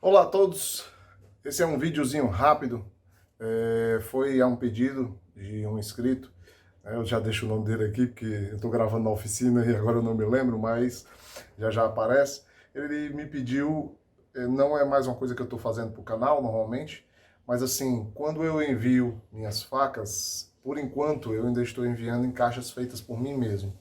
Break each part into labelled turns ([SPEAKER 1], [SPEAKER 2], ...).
[SPEAKER 1] Olá a todos, esse é um videozinho rápido, foi a um pedido de um inscrito, eu já deixo o nome dele aqui porque eu estou gravando na oficina e agora eu não me lembro, mas já aparece. Ele me pediu, não é mais uma coisa que eu estou fazendo para o canal normalmente, mas assim, quando eu envio minhas facas, por enquanto eu ainda estou enviando em caixas feitas por mim mesmo,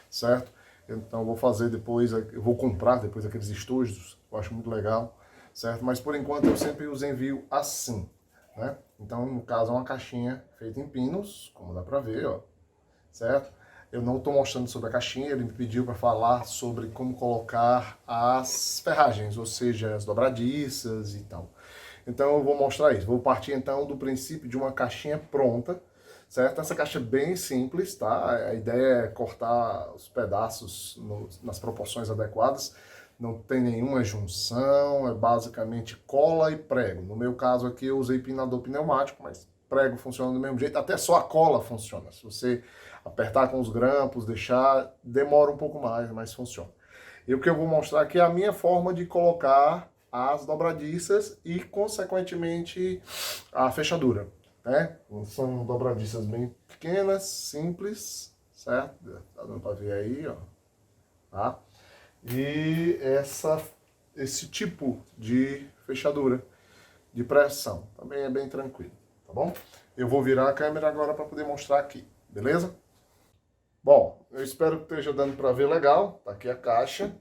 [SPEAKER 1] certo? Então eu vou fazer depois, eu vou comprar depois aqueles estojos, eu acho muito legal, certo? Mas por enquanto eu sempre os envio assim, né? Então no caso é uma caixinha feita em pinos, como dá pra ver, ó, certo? Eu não estou mostrando sobre a caixinha, ele me pediu para falar sobre como colocar as ferragens, ou seja, as dobradiças e tal. Então eu vou mostrar isso. Vou partir então do princípio de uma caixinha pronta, certo? Essa caixa é bem simples, tá? A ideia é cortar os pedaços nas proporções adequadas. Não tem nenhuma junção, é basicamente cola e prego. No meu caso aqui eu usei pinador pneumático, mas prego funciona do mesmo jeito, até só a cola funciona. Se você apertar com os grampos, deixar, demora um pouco mais, mas funciona. E o que eu vou mostrar aqui é a minha forma de colocar as dobradiças e, consequentemente, a fechadura, né? São dobradiças bem pequenas, simples, certo? Tá dando para ver aí, ó. Tá? E esse tipo de fechadura de pressão também é bem tranquilo, tá bom? Eu vou virar a câmera agora para poder mostrar aqui, beleza? Bom, eu espero que esteja dando para ver legal. Tá aqui a caixa.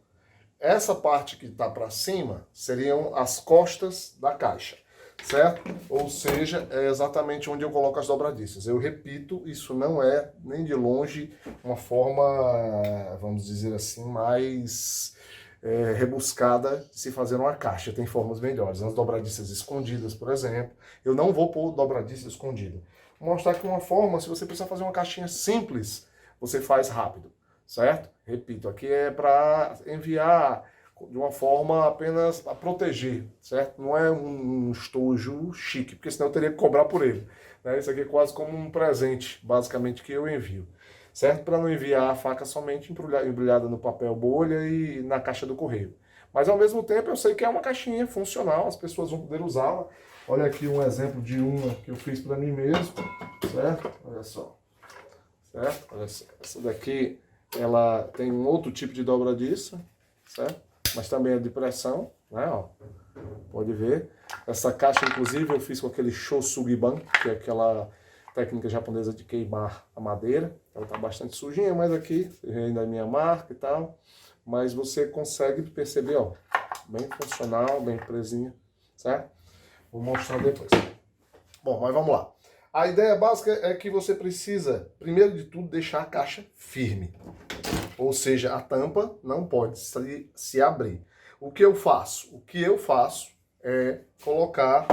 [SPEAKER 1] Essa parte que está para cima seriam as costas da caixa, certo? Ou seja, é exatamente onde eu coloco as dobradiças. Eu repito, isso não é nem de longe uma forma, vamos dizer assim, mais rebuscada de se fazer uma caixa. Tem formas melhores. As dobradiças escondidas, por exemplo. Eu não vou pôr dobradiça escondida. Vou mostrar aqui uma forma, se você precisar fazer uma caixinha simples, você faz rápido, certo? Repito, aqui é para enviar de uma forma apenas a proteger, certo? Não é um estojo chique, porque senão eu teria que cobrar por ele, né? Isso aqui é quase como um presente, basicamente, que eu envio, certo? Para não enviar a faca somente embrulhada no papel bolha e na caixa do correio. Mas ao mesmo tempo eu sei que é uma caixinha funcional, as pessoas vão poder usá-la. Olha aqui um exemplo de uma que eu fiz para mim mesmo, certo? Olha só. Certo? Olha só. Essa daqui, ela tem um outro tipo de dobradiça, certo? Mas também é de pressão, né? Ó, pode ver. Essa caixa, inclusive, eu fiz com aquele Shosugiban, que é aquela técnica japonesa de queimar a madeira. Ela tá bastante sujinha, mas aqui ainda é minha marca e tal. Mas você consegue perceber, ó, bem funcional, bem presinha, certo? Vou mostrar depois. Bom, mas vamos lá. A ideia básica é que você precisa, primeiro de tudo, deixar a caixa firme. Ou seja, a tampa não pode se abrir. O que eu faço? O que eu faço é colocar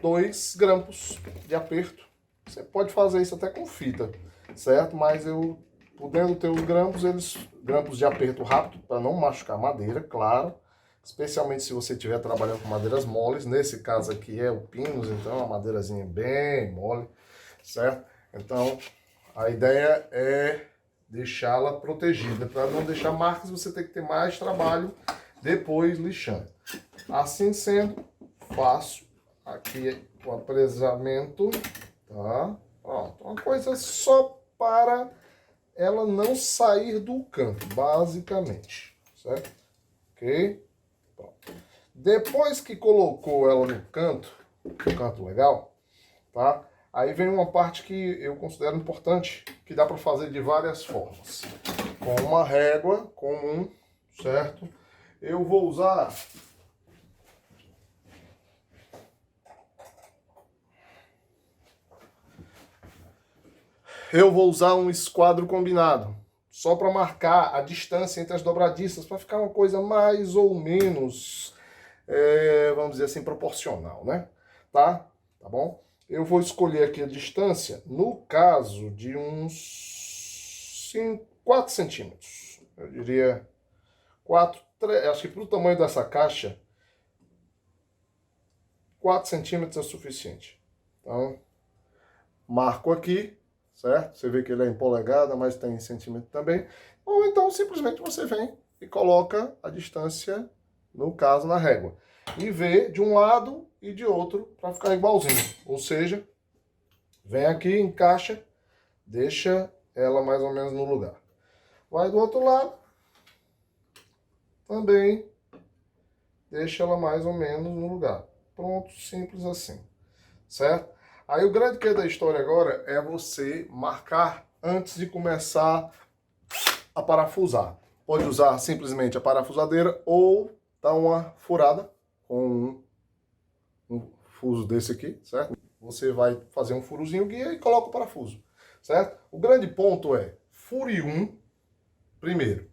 [SPEAKER 1] 2 grampos de aperto. Você pode fazer isso até com fita, certo? Mas eu, podendo ter os grampos, grampos de aperto rápido, para não machucar a madeira, claro. Especialmente se você estiver trabalhando com madeiras moles. Nesse caso aqui é o pinus, então é uma madeirazinha bem mole, certo? Então, a ideia é deixá-la protegida. Para não deixar marcas, você tem que ter mais trabalho depois lixando. Assim sendo, faço aqui o apresamento, tá? Pronto, uma coisa só para ela não sair do canto, basicamente, certo? Ok? Pronto. Depois que colocou ela no canto legal, tá? Aí vem uma parte que eu considero importante, que dá para fazer de várias formas. Com uma régua comum, certo? Eu vou usar um esquadro combinado, só para marcar a distância entre as dobradiças, para ficar uma coisa mais ou menos, vamos dizer assim, proporcional, né? Tá? Tá bom? Eu vou escolher aqui a distância, no caso de uns 4 centímetros. Eu diria 4, 3, acho que para o tamanho dessa caixa, 4 centímetros é suficiente. Então, marco aqui, certo? Você vê que ele é em polegada, mas tem centímetro também. Ou então, simplesmente você vem e coloca a distância no caso na régua, e ver de um lado e de outro para ficar igualzinho. Ou seja, vem aqui, encaixa, deixa ela mais ou menos no lugar. Vai do outro lado, também deixa ela mais ou menos no lugar. Pronto, simples assim, certo? Aí o grande que da história agora é você marcar antes de começar a parafusar. Pode usar simplesmente a parafusadeira ou dar uma furada com um fuso desse aqui, certo? Você vai fazer um furozinho guia e coloca o parafuso, certo? O grande ponto é, fure um primeiro,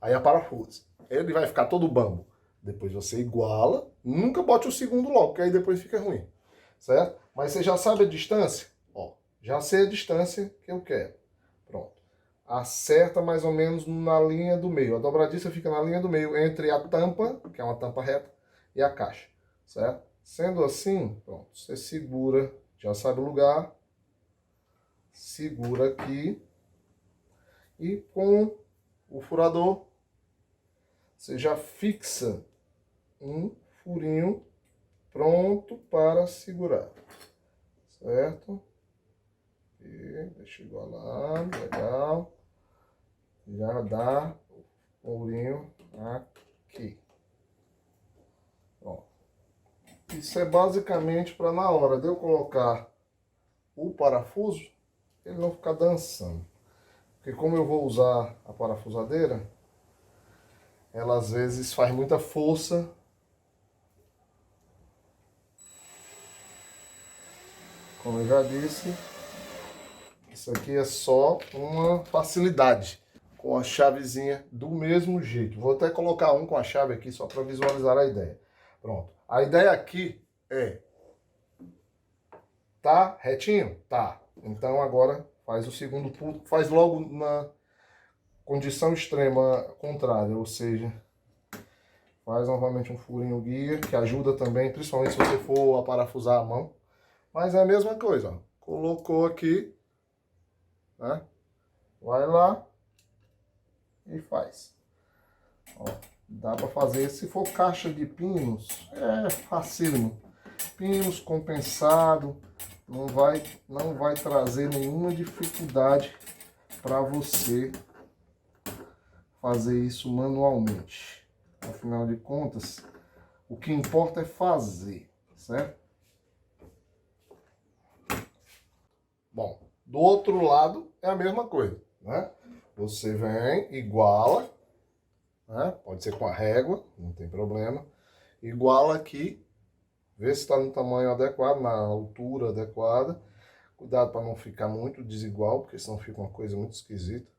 [SPEAKER 1] aí a parafusa. Ele vai ficar todo bambo. Depois você iguala, nunca bote o segundo logo, porque aí depois fica ruim, certo? Mas você já sabe a distância? Ó, já sei a distância que eu quero. Pronto. Acerta mais ou menos na linha do meio. A dobradiça fica na linha do meio entre a tampa, que é uma tampa reta, e a caixa, certo? Sendo assim, pronto, você segura, já sabe o lugar, segura aqui e com o furador você já fixa um furinho pronto para segurar, certo? E deixa eu igualar, legal. Já dá o furinho aqui. Ó. Isso é basicamente para na hora de eu colocar o parafuso, ele não ficar dançando. Porque como eu vou usar a parafusadeira, ela às vezes faz muita força. Como eu já disse, isso aqui é só uma facilidade. Com a chavezinha do mesmo jeito. Vou até colocar um com a chave aqui só para visualizar a ideia. Pronto. A ideia aqui é... Tá retinho? Tá. Então agora faz o segundo pulo. Faz logo na condição extrema contrária. Ou seja, faz novamente um furinho guia, que ajuda também, principalmente se você for a parafusar a mão. Mas é a mesma coisa, ó. Colocou aqui, né? Vai lá e faz. Ó, dá para fazer, se for caixa de pinos, é facílimo. Pinos compensado, não vai trazer nenhuma dificuldade para você fazer isso manualmente. Afinal de contas, o que importa é fazer, certo? Bom, do outro lado é a mesma coisa, né? Você vem, iguala, né? Pode ser com a régua, não tem problema. Iguala aqui, vê se está no tamanho adequado, na altura adequada. Cuidado para não ficar muito desigual, porque senão fica uma coisa muito esquisita,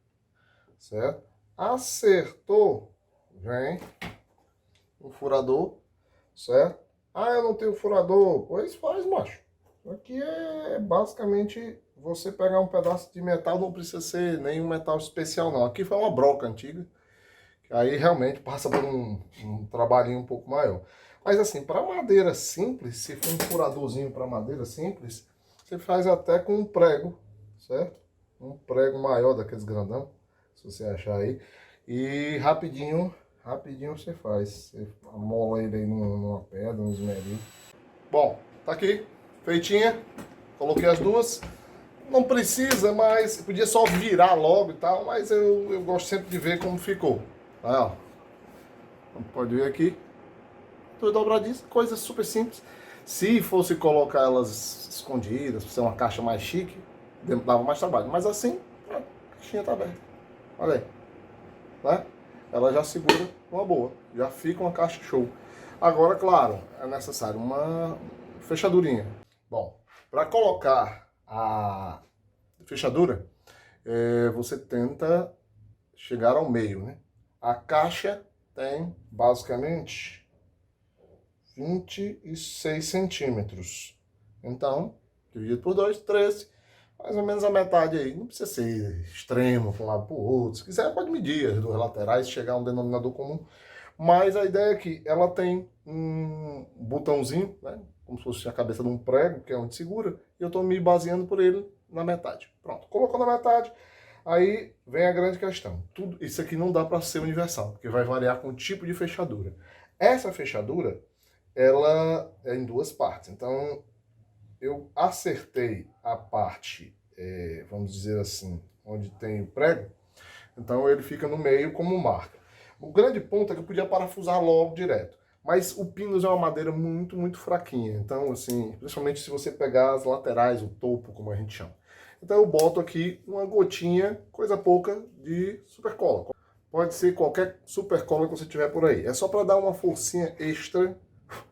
[SPEAKER 1] certo? Acertou, vem o furador, certo? Ah, eu não tenho furador. Pois faz, macho. Aqui é basicamente você pegar um pedaço de metal, não precisa ser nenhum metal especial não. Aqui foi uma broca antiga, que aí realmente passa por um trabalhinho um pouco maior. Mas assim, para madeira simples, se for um furadorzinho para madeira simples, você faz até com um prego, certo? Um prego maior daqueles grandão, se você achar aí. E rapidinho você faz. Você amola ele aí numa pedra, num esmeril. Bom, tá aqui, feitinha. Coloquei as duas. Não precisa, mas podia só virar logo e tal, mas eu gosto sempre de ver como ficou. Aí, ó. Pode ver aqui. Tudo dobradinho, coisa super simples. Se fosse colocar elas escondidas, pra ser uma caixa mais chique, dava mais trabalho. Mas assim, a caixinha tá aberta. Olha aí. Né? Ela já segura uma boa. Já fica uma caixa show. Agora, claro, é necessário uma fechadurinha. Bom, para colocar a fechadura, você tenta chegar ao meio, né? A caixa tem basicamente 26 centímetros. Então, dividido por 2, 13. Mais ou menos a metade aí. Não precisa ser extremo para um lado para o outro. Se quiser, pode medir as duas laterais, chegar a um denominador comum. Mas a ideia é que ela tem um botãozinho, né? Como se fosse a cabeça de um prego, que é onde segura. E eu estou me baseando por ele na metade. Pronto, colocou na metade. Aí vem a grande questão. Tudo isso aqui não dá para ser universal, porque vai variar com o tipo de fechadura. Essa fechadura, ela é em duas partes. Então, eu acertei a parte, vamos dizer assim, onde tem o prego. Então, ele fica no meio como marca. O grande ponto é que eu podia parafusar logo direto. Mas o pinus é uma madeira muito, muito fraquinha. Então, assim, principalmente se você pegar as laterais, o topo, como a gente chama. Então, eu boto aqui uma gotinha, coisa pouca, de super cola. Pode ser qualquer super cola que você tiver por aí. É só para dar uma forcinha extra.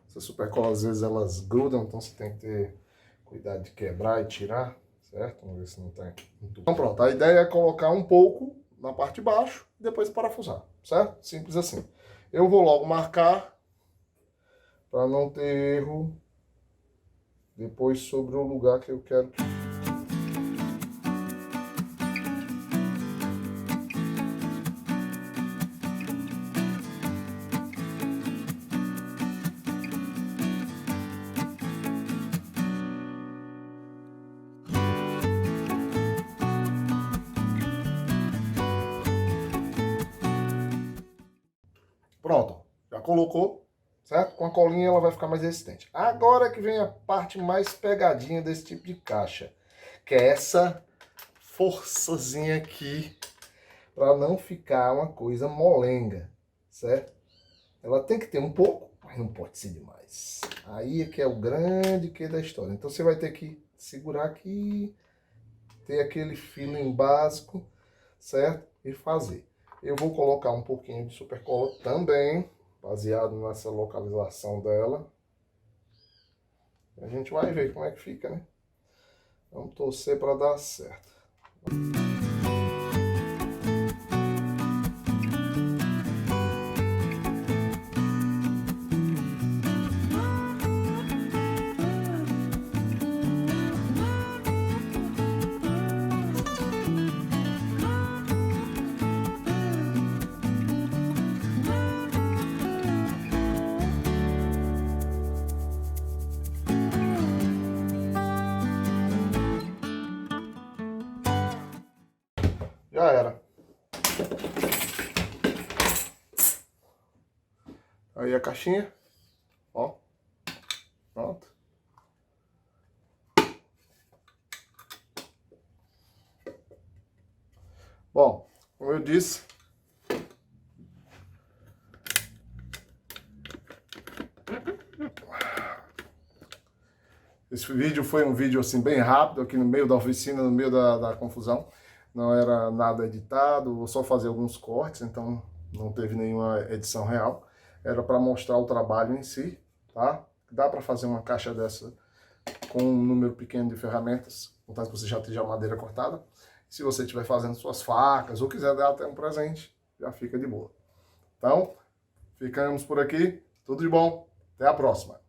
[SPEAKER 1] Essas super colas, às vezes, elas grudam, então você tem que ter cuidado de quebrar e tirar, certo? Vamos ver se não tem. Então, pronto. A ideia é colocar um pouco na parte de baixo e depois parafusar, certo? Simples assim. Eu vou logo marcar para não ter erro depois sobre o lugar que eu quero. Pronto, já colocou, certo? Com a colinha ela vai ficar mais resistente. Agora que vem a parte mais pegadinha desse tipo de caixa, que é essa forçazinha aqui, para não ficar uma coisa molenga, certo? Ela tem que ter um pouco, mas não pode ser demais. Aí é que é o grande que da história. Então você vai ter que segurar aqui, ter aquele feeling básico, certo? E fazer. Eu vou colocar um pouquinho de super cola também, baseado nessa localização dela. A gente vai ver como é que fica, né? Vamos torcer para dar certo. Já era. Aí a caixinha, ó, pronto. Bom, como eu disse, esse vídeo foi um vídeo assim bem rápido, aqui no meio da oficina, no meio da confusão. Não era nada editado, vou só fazer alguns cortes, então não teve nenhuma edição real. Era para mostrar o trabalho em si, tá? Dá para fazer uma caixa dessa com um número pequeno de ferramentas, contanto que você já esteja a madeira cortada. Se você estiver fazendo suas facas ou quiser dar até um presente, já fica de boa. Então, ficamos por aqui. Tudo de bom. Até a próxima.